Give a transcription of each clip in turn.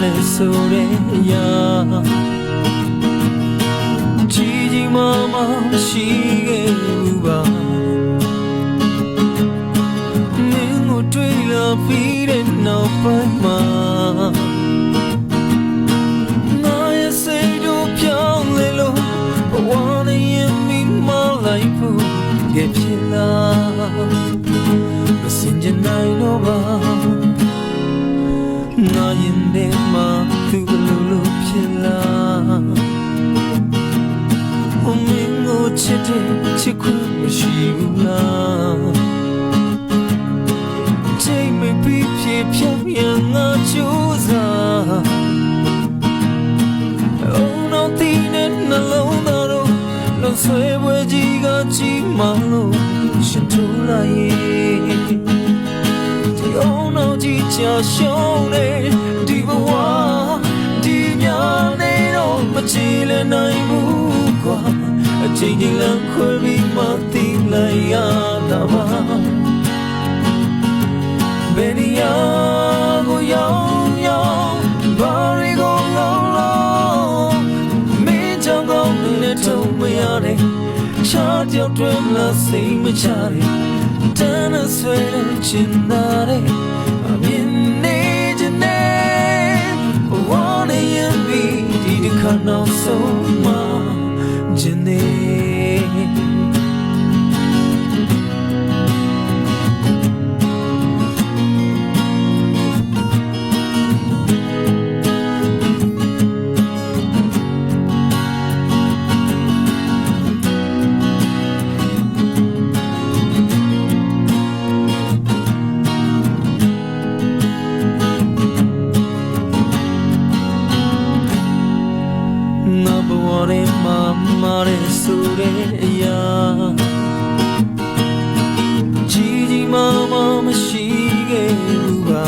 တဲ့ဆိုတဲ့ရာကြီးကြီးမားမားရှိခဲ့ဘူးပါမင်းကိုတွေ့လာပြီးတဲ့နောက်ပိုင်းမှာငါရဲ့စိတ်တို့ပြောင်းလဲလို့ဘဝနဲ့ရင်မိမလိုက်ဖို့ကြဖြစ်လာမစင်ကြနိုင်တော့ပါငါရင်ထဲမှာသူဘလို့ဖြစ်လာမင်းကိုချစ်တဲ့ချစ်ခွင့်မရှိဘူးလားချိန်မပြီးဖြစ်ဖြစ်ရင်ငါကြိုးစားOh no ဒီနဲ့နှလုံးသားတို့လုံးဆွဲပွဲကြီးကကြီးမားလို့ရှင်ထူလာရဲ့ဒီအောင်တော့ကြီးချောရှုံးနေဒီဘဝဒီညနေတော့မချီလဲနိုင်ဘူးကွာအချိန်ချင်းလမ်းခွဲပြီးမှသိလိုက်ရတာပါဘယ်နေရာကိုရောက်ရောက်ဘာတွေကိုလုံးလုံးမင်းကြောင့်ကောင်းတဲ့ထုံမရတဲ့ချားကြောက်တွင်လာစိတ်မချတဲ့တန်းနဲ့ဆွဲတဲ့ချင်သာတဲ့အမြင်နေခြင်းနဲ့ဝါနေရင်ပြီးဒီတစ်ခါနောက်ဆုံးမှခြင်းနေမာတဲ့ဆိုတဲ့အရာကြီးကြီးမားမားမရှိခဲ့ဘူးပါ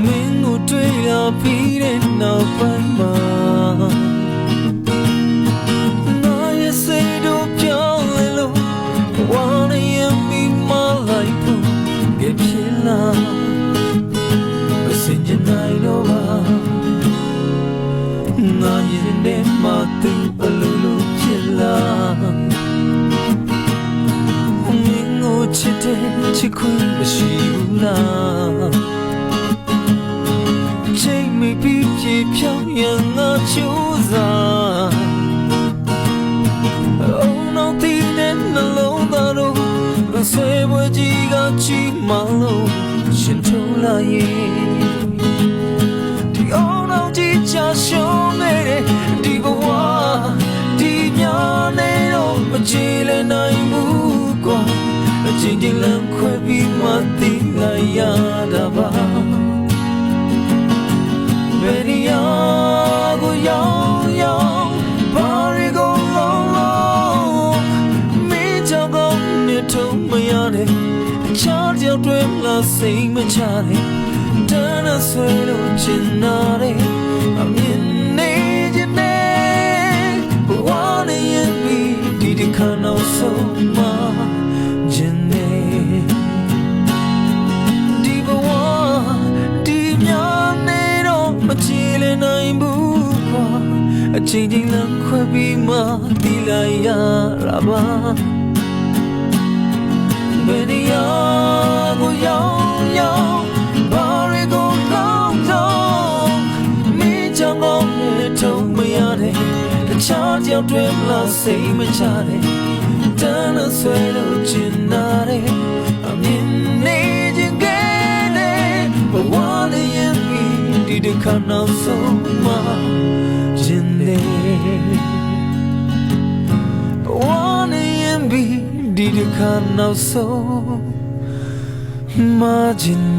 မင်းကိုတွေ့လာပြီးတဲ့နောက်ပိုင်းမှာငါရဲ့စိတ်တို့ပြောင်းလဲလို့ဝမ်းနဲ့ရင်ပြီးမလိုက်ဘူးကြဖြစ်လာမစင်ကြနိုင်တော့ပါငါရင်ထဲမှာသူဘလို့ဖြစ်လာမင်းကိုချစ်တဲ့ချစ်ခွင့်မရှိဘူးလားချိန်မပြီးပြေဖြောင်းရင်ငါကြိုးစား Oh no ဒီနဲ့နှလုံးသားတို့ဆွေးပွဲကြီးကကြီးမားလို့ရှင်ထုံးလာရဲ့ချာရှုံးနေတဲ့ဒီဘဝဒီညနေတော့မကြည်လဲနိုင်ဘူးကွာအချိန်ချင်းလမ်းခွဲပြီးမှသိလိုက်ရတာပါဘယ်နေရာကိုရောက်ရောက်ဘာတွေကိုလုံးလုံးမင်းကြောင့်ကောင်းနေထုံးမရတဲ့ချားကြောက်တွေမလားစိတ်မချတဲ့တန်းနဲ့ဆွဲလို့ချင်နာတဲ့အမြင်နေခြင်းနဲ့ဘဝနဲ့ရင်ပြီးဒီတစ်ခါနောက်ဆုံးမှခြင်းနဲ့ဒီဘဝဒီညနေတော့မချီလဲနိုင်ဘူးကွာအချိန်ချင်းလမ်းခွဲပြီးမှဒီလိုက်ရတာပါဘယ်နေရာကိုရောက်ရောက်ဘာတွေကိုလုံးလုံးမင်းကြောင့်ကောင်းတဲ့ထုံမရတဲ့တခြားကြောက်တွေမလားစိတ်မချတဲ့တန်းနဲ့ဆွဲလို့ချင်နာတဲ့အမြင်နေခြင်းကတဲ့ဘဝနဲ့ရင်ပြီးဒီတစ်ခါနောက်ဆုံးမှခြင်းနေဘဝနဲ့ရင်ပြီးဒီတစ်ခါနောက်ဆုံးImagine